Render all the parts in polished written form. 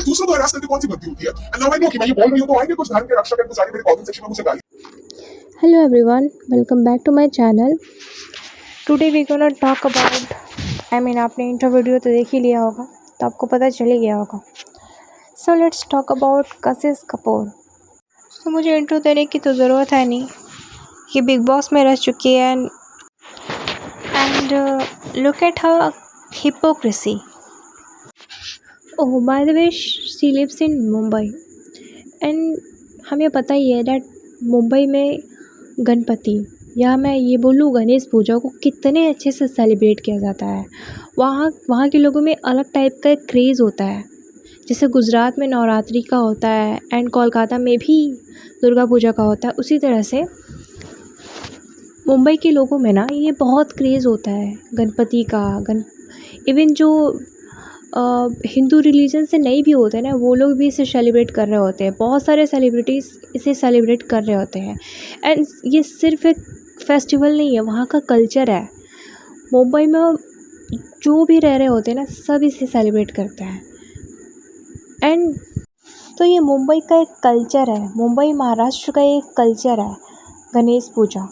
यार दूसरों को हरास करके कौन सी गलती होती है? एंड नाउ आई नो कि मैं ये बोल रही हूं तो आएंगे कुछ धर्म के रक्षक कुछ आगे मेरे कमेंट सेक्शन में मुझे गाली। Hello everyone, welcome back to my channel. Today we gonna talk about आपने इंट्रो वीडियो तो देख ही लिया होगा तो आपको पता चल ही गया होगा. So let's talk about Kashish Kapoor. So मुझे इंट्रो देने की तो ज़रूरत है नहीं, ये बिग बॉस में रह चुकी है and look at her hypocrisy. Oh, by the way, she lives in Mumbai and हमें पता ही है that मुंबई में गणपति या मैं ये बोलूँ गणेश पूजा को कितने अच्छे से सेलिब्रेट किया जाता है. वहाँ के लोगों में अलग टाइप का एक क्रेज़ होता है. जैसे गुजरात में नवरात्रि का होता है एंड कोलकाता में भी दुर्गा पूजा का होता है, उसी तरह से मुंबई के लोगों में ना ये बहुत क्रेज़ होता है गणपति का. इवन जो हिंदू रिलीजन से नहीं भी होते हैं ना, वो लोग भी इसे सेलिब्रेट कर रहे होते हैं. बहुत सारे सेलिब्रिटीज़ इसे सेलिब्रेट कर रहे होते हैं एंड ये सिर्फ एक फेस्टिवल नहीं है, वहाँ का कल्चर है. मुंबई में जो भी रह रहे होते हैं ना, सब इसे सेलिब्रेट करते हैं. एंड तो ये मुंबई का एक कल्चर है, मुंबई महाराष्ट्र का एक कल्चर है गणेश पूजा.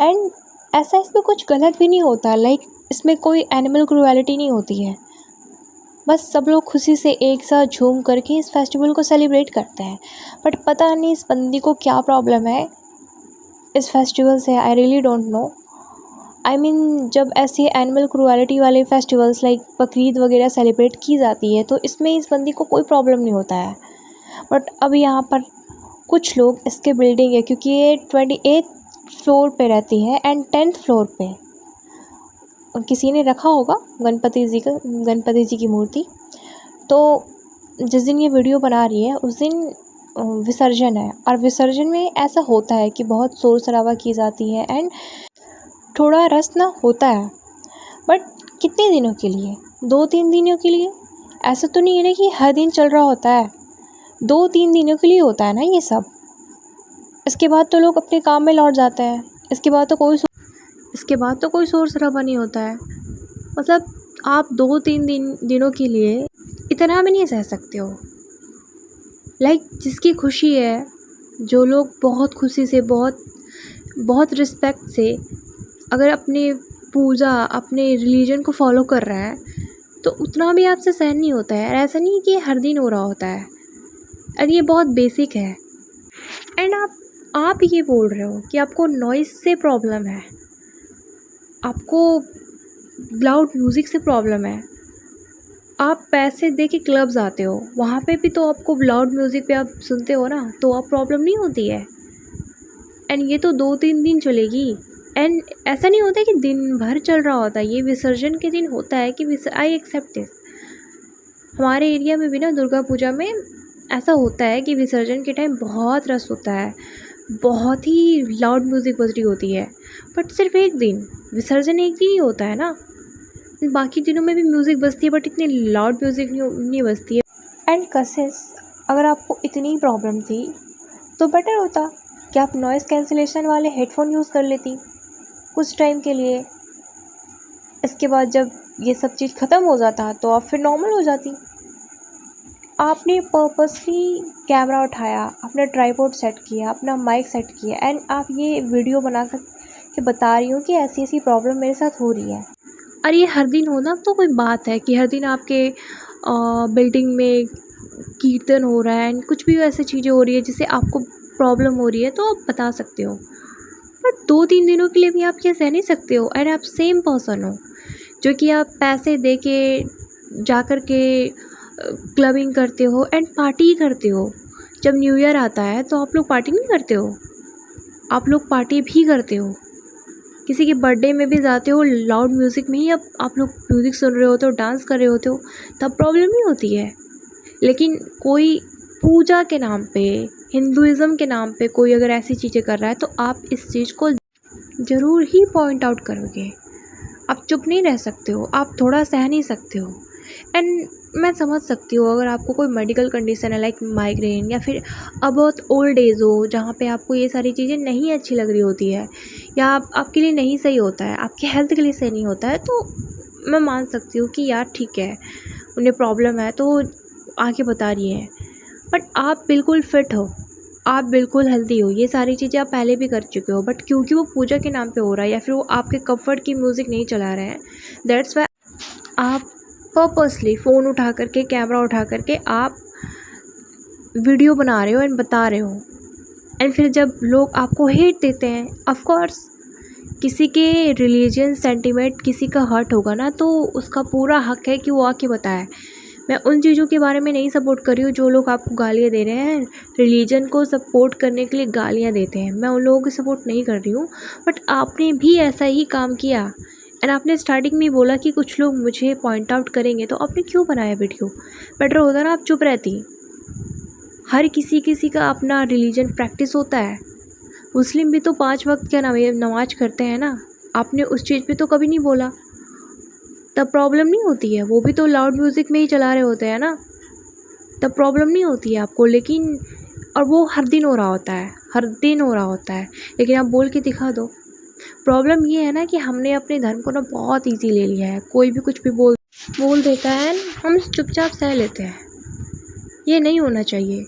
एंड ऐसा इसमें कुछ गलत भी नहीं होता, लाइक इसमें कोई एनिमल क्रूएलिटी नहीं होती है. बस सब लोग खुशी से एक साथ झूम करके इस फेस्टिवल को सेलिब्रेट करते हैं. बट पता नहीं इस बंदी को क्या प्रॉब्लम है इस फेस्टिवल से. I really don't know. I mean जब ऐसे एनिमल क्रूएलिटी वाले फेस्टिवल्स लाइक बकरीद वगैरह सेलिब्रेट की जाती है तो इसमें इस बंदी को कोई प्रॉब्लम नहीं होता है. बट अब यहाँ पर कुछ लोग इसके बिल्डिंग है, क्योंकि ये 28th फ्लोर पे रहती है एंड 10th फ्लोर पे किसी ने रखा होगा गणपति जी की मूर्ति. तो जिस दिन ये वीडियो बना रही है उस दिन विसर्जन है, और विसर्जन में ऐसा होता है कि बहुत शोर शराबा की जाती है एंड थोड़ा रस ना होता है. बट कितने दिनों के लिए? 2-3 दिनों के लिए. ऐसा तो नहीं है ना कि हर दिन चल रहा होता है. 2-3 दिनों के लिए होता है ना ये सब. इसके बाद तो लोग अपने काम में लौट जाते हैं. इसके बाद तो कोई शोर शराबा नहीं होता है. मतलब आप 2-3 दिनों के लिए इतना भी नहीं सह सकते हो. लाइक जिसकी खुशी है, जो लोग बहुत खुशी से बहुत रिस्पेक्ट से अगर अपने पूजा अपने रिलीजन को फॉलो कर रहे हैं, तो उतना भी आपसे सहन नहीं होता है. ऐसा नहीं कि हर दिन हो रहा होता है, और ये बहुत बेसिक है. एंड आप ये बोल रहे हो कि आपको नॉइज़ से प्रॉब्लम है, आपको लाउड म्यूज़िक से प्रॉब्लम है. आप पैसे दे के क्लब्स आते हो, वहाँ पे भी तो आपको लाउड म्यूज़िक पे आप सुनते हो ना, तो आप प्रॉब्लम नहीं होती है. एंड ये तो 2-3 दिन चलेगी. एंड ऐसा नहीं होता है कि दिन भर चल रहा होता है. ये विसर्जन के दिन होता है कि आई एक्सेप्ट दिस. हमारे एरिया में भी ना दुर्गा पूजा में ऐसा होता है कि विसर्जन के टाइम बहुत रश होता है, बहुत ही लाउड म्यूज़िक बज रही होती है. बट सिर्फ एक दिन विसर्जन एक दिन ही होता है ना, बाकी दिनों में भी म्यूज़िक बजती है बट इतनी लाउड म्यूज़िक नहीं बजती है. एंड कशिश, अगर आपको इतनी प्रॉब्लम थी तो बेटर होता कि आप नॉइज़ कैंसिलेशन वाले हेडफोन यूज़ कर लेती कुछ टाइम के लिए. इसके बाद जब ये सब चीज़ ख़त्म हो जाता तो आप फिर नॉर्मल हो जाती. आपने पर्पसली कैमरा उठाया, अपना ट्राइपॉड सेट किया, अपना माइक सेट किया एंड आप ये वीडियो बना कर के बता रही हो कि ऐसी ऐसी प्रॉब्लम मेरे साथ हो रही है. और ये हर दिन होना तो कोई बात है कि हर दिन आपके बिल्डिंग में कीर्तन हो रहा है एंड कुछ भी ऐसी चीज़ें हो रही है जिससे आपको प्रॉब्लम हो रही है, तो आप बता सकते हो. बट 2-3 दिनों के लिए भी आप ये सह नहीं सकते हो. एंड आप सेम पर्सन हो जो कि आप पैसे दे के जा कर के क्लबिंग करते हो एंड पार्टी करते हो. जब न्यू ईयर आता है तो आप लोग पार्टी नहीं करते हो, आप लोग पार्टी भी करते हो. किसी के बर्थडे में भी जाते हो, लाउड म्यूज़िक में ही आप लोग म्यूज़िक सुन रहे होते हो, डांस कर रहे होते हो, तब प्रॉब्लम नहीं होती है. लेकिन कोई पूजा के नाम पे, हिंदुइज़्म के नाम पे कोई अगर ऐसी चीज़ें कर रहा है तो आप इस चीज़ को ज़रूर ही पॉइंट आउट करोगे. आप चुप नहीं रह सकते हो, आप थोड़ा सह नहीं सकते हो. एंड मैं समझ सकती हूँ अगर आपको कोई मेडिकल कंडीशन है लाइक माइग्रेन, या फिर अब बहुत ओल्ड एज हो जहाँ पे आपको ये सारी चीज़ें नहीं अच्छी लग रही होती है, या आपके लिए नहीं सही होता है, आपके हेल्थ के लिए सही नहीं होता है, तो मैं मान सकती हूँ कि यार ठीक है, उन्हें प्रॉब्लम है तो आके बता रही हैं, बट आप बिल्कुल फिट हो, आप बिल्कुल हेल्दी हो, ये सारी चीज़ें आप पहले भी कर चुके हो, बट क्योंकि वो पूजा के नाम पे हो रहा है या फिर वो आपके कंफर्ट की म्यूज़िक नहीं चला रहे हैं, दैट्स वाई आप पर्पसली फ़ोन उठा करके, कैमरा उठा करके आप वीडियो बना रहे हो एंड बता रहे हो। एंड फिर जब लोग आपको हेट देते हैं, ऑफ कोर्स किसी के रिलीजन सेंटिमेंट किसी का हर्ट होगा ना, तो उसका पूरा हक है कि वो आके बताए। मैं उन चीज़ों के बारे में नहीं सपोर्ट कर रही हूँ जो लोग आपको गालियाँ दे रहे हैं, रिलीजन को सपोर्ट करने के लिए गालियाँ देते हैं, मैं उन लोगों की सपोर्ट नहीं कर रही हूँ। बट आपने भी ऐसा ही काम किया एंड आपने स्टार्टिंग में ही बोला कि कुछ लोग मुझे पॉइंट आउट करेंगे, तो आपने क्यों बनाया वीडियो? बेटर होता ना आप चुप रहती। हर किसी का अपना रिलीजन प्रैक्टिस होता है। मुस्लिम भी तो 5 वक्त क्या नमाज करते हैं ना, आपने उस चीज़ पे तो कभी नहीं बोला, तब प्रॉब्लम नहीं होती है। वो भी तो लाउड म्यूज़िक में ही चला रहे होते हैं ना, तब प्रॉब्लम नहीं होती है आपको। लेकिन और वो हर दिन हो रहा होता है, हर दिन हो रहा होता है, लेकिन आप बोल के दिखा दो। प्रॉब्लम ये है ना कि हमने अपने धर्म को ना बहुत ईजी ले लिया है, कोई भी कुछ भी बोल देता है, हम चुपचाप सह लेते हैं। ये नहीं होना चाहिए।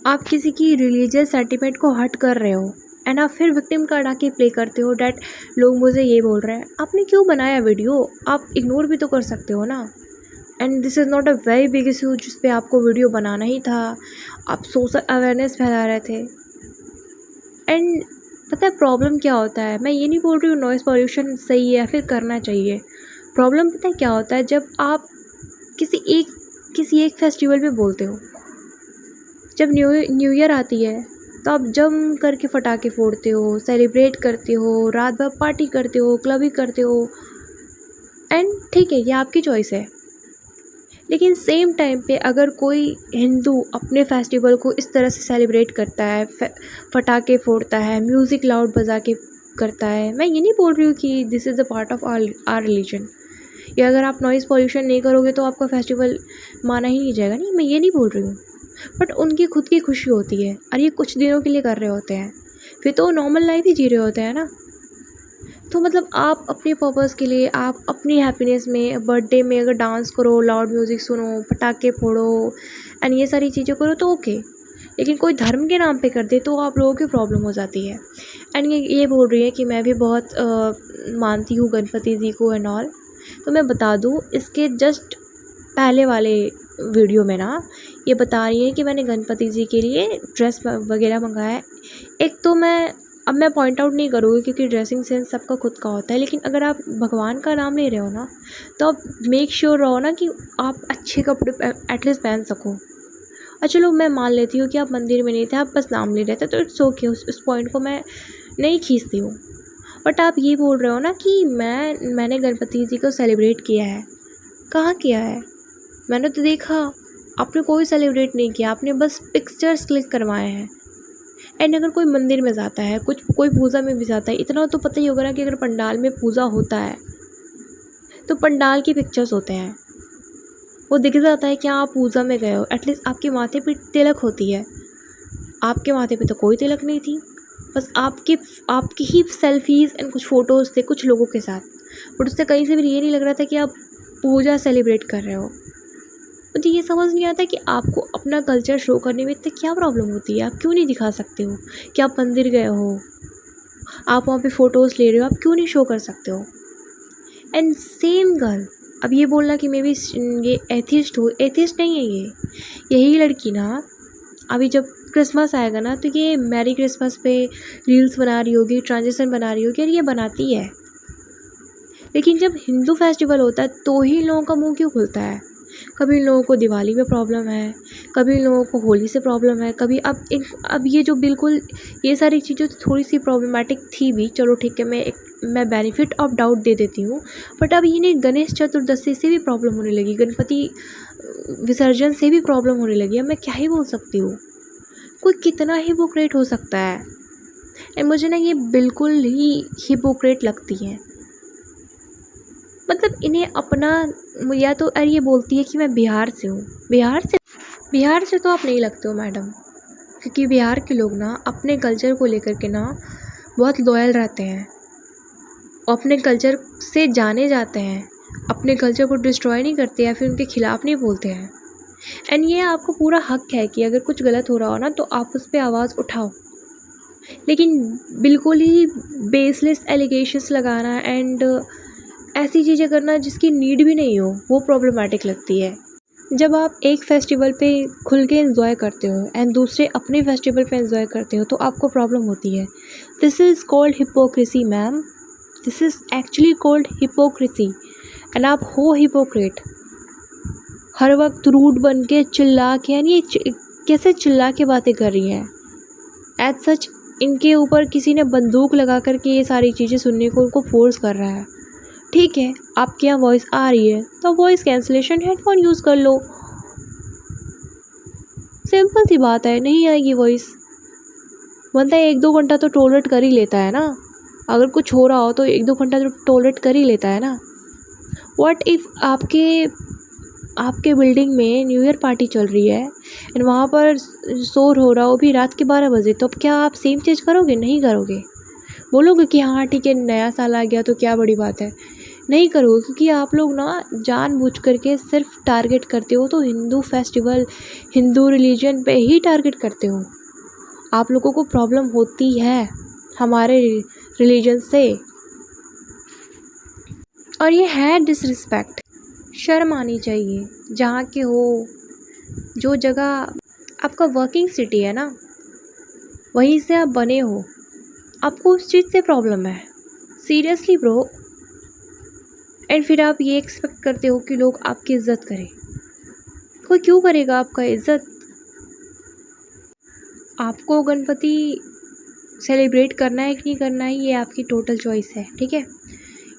आप किसी की रिलीजियस सेंटिमेंट को हर्ट कर रहे हो एंड आप फिर विक्टिम कार्ड आके प्ले करते हो डैट लोग मुझे ये बोल रहे हैं। आपने क्यों बनाया वीडियो? आप इग्नोर भी तो कर सकते हो ना। And this is not a very big issue जिस पे आपको वीडियो बनाना ही था। आप सोशल अवेयरनेस फैला रहे थे। एंड पता है प्रॉब्लम क्या होता है? मैं ये नहीं बोल रही हूँ नॉइज़ पॉल्यूशन सही है या फिर करना चाहिए। प्रॉब्लम पता है क्या होता है? जब आप किसी एक फेस्टिवल पे बोलते हो, जब न्यू ईयर आती है तो आप जम करके पटाखे फोड़ते हो, सेलिब्रेट करते हो, रात भर पार्टी करते हो, क्लबिंग करते हो, एंड ठीक है, ये आपकी चॉइस है। लेकिन सेम टाइम पे अगर कोई हिंदू अपने फेस्टिवल को इस तरह से सेलिब्रेट करता है, पटाखे फोड़ता है, म्यूज़िक लाउड बजा के करता है, मैं ये नहीं बोल रही हूँ कि this is a part of our religion, या अगर आप नॉइज़ पॉल्यूशन नहीं करोगे तो आपका फेस्टिवल माना ही नहीं जाएगा, नहीं, मैं ये नहीं बोल रही हूँ। बट उनकी खुद की खुशी होती है और ये कुछ दिनों के लिए कर रहे होते हैं, फिर तो नॉर्मल लाइफ ही जी रहे होते हैं ना। तो मतलब आप अपने पर्पस के लिए, आप अपनी हैप्पीनेस में, बर्थडे में अगर डांस करो, लाउड म्यूज़िक सुनो, पटाखे फोड़ो एंड ये सारी चीज़ें करो तो ओके। लेकिन कोई धर्म के नाम पे कर दे तो आप लोगों की प्रॉब्लम हो जाती है। एंड ये बोल रही है कि मैं भी बहुत मानती हूँ गणपति जी को एंड ऑल। तो मैं बता दूँ, इसके जस्ट पहले वाले वीडियो में ना ये बता रही है कि मैंने गणपति जी के लिए ड्रेस वगैरह मंगाया है। एक तो मैं पॉइंट आउट नहीं करूँगी क्योंकि ड्रेसिंग सेंस सबका खुद का होता है, लेकिन अगर आप भगवान का नाम ले रहे हो ना, तो आप मेक श्योर रहो ना कि आप अच्छे कपड़े एटलीस्ट पहन सको। और चलो मैं मान लेती हूँ कि आप मंदिर में नहीं थे, आप बस नाम ले रहे थे, तो इट्स ओके, उस पॉइंट को मैं नहीं खींचती हूँ। बट आप ये बोल रहे हो ना कि मैंने गणपति जी को सेलिब्रेट किया है। कहाँ किया है? मैंने तो देखा आपने कोई सेलिब्रेट नहीं किया, आपने बस पिक्चर्स क्लिक करवाए हैं। एंड अगर कोई मंदिर में जाता है, कोई पूजा में भी जाता है, इतना तो पता ही होगा ना कि अगर पंडाल में पूजा होता है तो पंडाल की पिक्चर्स होते हैं, वो दिख जाता है कि आप पूजा में गए हो। एटलीस्ट आपके माथे पे तिलक होती है, आपके माथे पे तो कोई तिलक नहीं थी, बस आपकी ही सेल्फीज़ एंड कुछ फ़ोटोज़ थे कुछ लोगों के साथ, बट उससे कहीं से भी ये नहीं लग रहा था कि आप पूजा सेलिब्रेट कर रहे हो। मुझे ये समझ नहीं आता कि आपको अपना कल्चर शो करने में इतनी क्या प्रॉब्लम होती है? आप क्यों नहीं दिखा सकते हो कि आप मंदिर गए हो, आप वहाँ पे फ़ोटोज़ ले रहे हो, आप क्यों नहीं शो कर सकते हो? एंड सेम गर्ल, अब ये बोलना कि मैं भी ये एथिस्ट हूँ, एथिस्ट नहीं है ये। यही लड़की ना अभी जब क्रिसमस आएगा ना तो ये मैरी क्रिसमस पे रील्स बना रही होगी, ट्रांजिशन बना रही होगी, और ये बनाती है। लेकिन जब हिंदू फेस्टिवल होता है तो ही लोगों का मुंह क्यों खुलता है? कभी लोगों को दिवाली में प्रॉब्लम है, कभी लोगों को होली से प्रॉब्लम है, कभी अब ये जो बिल्कुल ये सारी चीज़ें थोड़ी सी प्रॉब्लमेटिक थी भी, चलो ठीक है, मैं बेनिफिट ऑफ डाउट दे देती हूँ। बट अब इन्हें गणेश चतुर्दशी से भी प्रॉब्लम होने लगी, गणपति विसर्जन से भी प्रॉब्लम होने लगी। अब मैं क्या ही बोल सकती हूँ? कोई कितना हिपोक्रेट हो सकता है? एंड मुझे ना ये बिल्कुल ही हिपोक्रेट लगती है। मतलब इन्हें अपना, या तो अरे ये बोलती है कि मैं बिहार से हूँ। बिहार से तो आप नहीं लगते हो मैडम, क्योंकि बिहार के लोग ना अपने कल्चर को लेकर के ना बहुत लॉयल रहते हैं, अपने कल्चर से जाने जाते हैं, अपने कल्चर को डिस्ट्रॉय नहीं करते या फिर उनके खिलाफ़ नहीं बोलते हैं। एंड ये आपको पूरा हक है कि अगर कुछ गलत हो रहा हो ना तो आप उस पर आवाज़ उठाओ, लेकिन बिल्कुल ही बेसलेस एलिगेशंस लगाना एंड ऐसी चीज़ें करना जिसकी नीड भी नहीं हो, वो प्रॉब्लमेटिक लगती है। जब आप एक फेस्टिवल पे खुल के एंजॉय करते हो एंड दूसरे अपने फेस्टिवल पे एंजॉय करते हो तो आपको प्रॉब्लम होती है। This is called hypocrisy ma'am, this is actually called hypocrisy and आप हो हिपोक्रेट। हर वक्त रूड बन के चिल्ला के, यानी कैसे चिल्ला के बातें कर रही हैं। एज सच इनके ऊपर किसी ने बंदूक लगा करके ये सारी चीज़ें सुनने को उनको फोर्स कर रहा है। ठीक है, आपके यहाँ वॉइस आ रही है तो वॉइस कैंसिलेशन हेडफोन यूज़ कर लो, सिंपल सी बात है। नहीं आएगी वॉइस, बंदा 1-2 घंटा तो टॉलरेट कर ही लेता है ना। अगर कुछ हो रहा हो तो 1-2 घंटा तो टॉलरेट कर ही लेता है ना। व्हाट इफ़ आपके बिल्डिंग में न्यू ईयर पार्टी चल रही है एंड वहाँ पर शोर हो रहा हो भी रात के 12 बजे, तो अब क्या आप सेम चीज़ करोगे? नहीं करोगे। बोलोगे कि हाँ ठीक है, नया साल आ गया तो क्या बड़ी बात है। नहीं करोगे, क्योंकि आप लोग ना जानबूझ करके सिर्फ टारगेट करते हो तो हिंदू फेस्टिवल, हिंदू रिलीजन पे ही टारगेट करते हो। आप लोगों को प्रॉब्लम होती है हमारे रिलीजन से, और ये है डिसरिस्पेक्ट। शर्म आनी चाहिए। जहाँ के हो, जो जगह आपका वर्किंग सिटी है ना, वहीं से आप बने हो, आपको उस चीज़ से प्रॉब्लम है। Seriously bro. एंड फिर आप ये एक्सपेक्ट करते हो कि लोग आपकी इज़्ज़त करें। कोई क्यों करेगा आपका इज़्ज़त? आपको गणपति सेलिब्रेट करना है कि नहीं करना है, ये आपकी टोटल चॉइस है, ठीक है।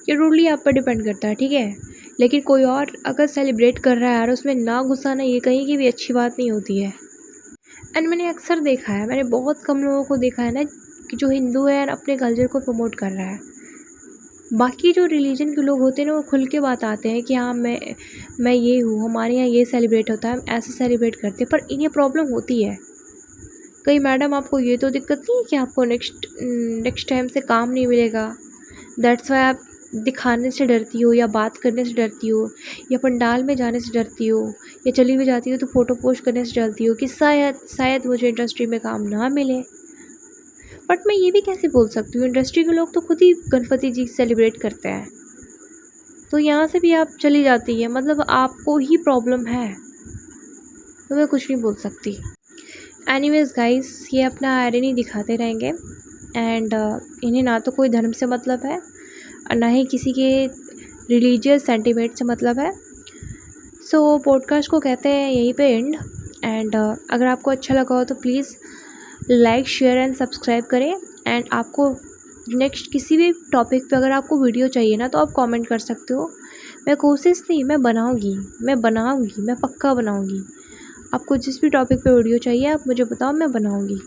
ये टोटली आप पर डिपेंड करता है, ठीक है। लेकिन कोई और अगर सेलिब्रेट कर रहा है और उसमें ना घुसाना, ये कहीं की भी अच्छी बात नहीं होती है। एंड मैंने अक्सर देखा है, मैंने बहुत कम लोगों को देखा है ना कि जो हिंदू है और अपने कल्चर को प्रमोट कर रहा है। बाकी जो रिलीजन के लोग होते हैं ना, वो खुल के बात आते हैं कि हाँ मैं ये हूँ, हमारे यहाँ ये सेलिब्रेट होता है, हम ऐसे सेलिब्रेट करते हैं। पर इन्हें प्रॉब्लम होती है। कहीं मैडम आपको ये तो दिक्कत नहीं है कि आपको नेक्स्ट टाइम से काम नहीं मिलेगा, दैट्स वाई आप दिखाने से डरती हो या बात करने से डरती हो या पंडाल में जाने से डरती हो या चली भी जाती हो तो फ़ोटो पोस्ट करने से डरती हो कि शायद मुझे इंडस्ट्री में काम ना मिले। बट मैं ये भी कैसे बोल सकती हूँ, इंडस्ट्री के लोग तो खुद ही गणपति जी सेलिब्रेट करते हैं, तो यहाँ से भी आप चली जाती है, मतलब आपको ही प्रॉब्लम है, तो मैं कुछ नहीं बोल सकती। एनीवेज गाइस, ये अपना आयरनी दिखाते रहेंगे एंड इन्हें ना तो कोई धर्म से मतलब है और ना ही किसी के रिलीजियस सेंटिमेंट से मतलब है। सो पॉडकास्ट को कहते हैं यहीं पे एंड। एंड अगर आपको अच्छा लगा हो तो please like, share and subscribe करें। एंड आपको नेक्स्ट किसी भी टॉपिक पे अगर आपको वीडियो चाहिए ना तो आप कमेंट कर सकते हो। मैं कोशिश नहीं, मैं बनाऊंगी, मैं पक्का बनाऊंगी। आपको जिस भी टॉपिक पे वीडियो चाहिए आप मुझे बताओ, मैं बनाऊंगी।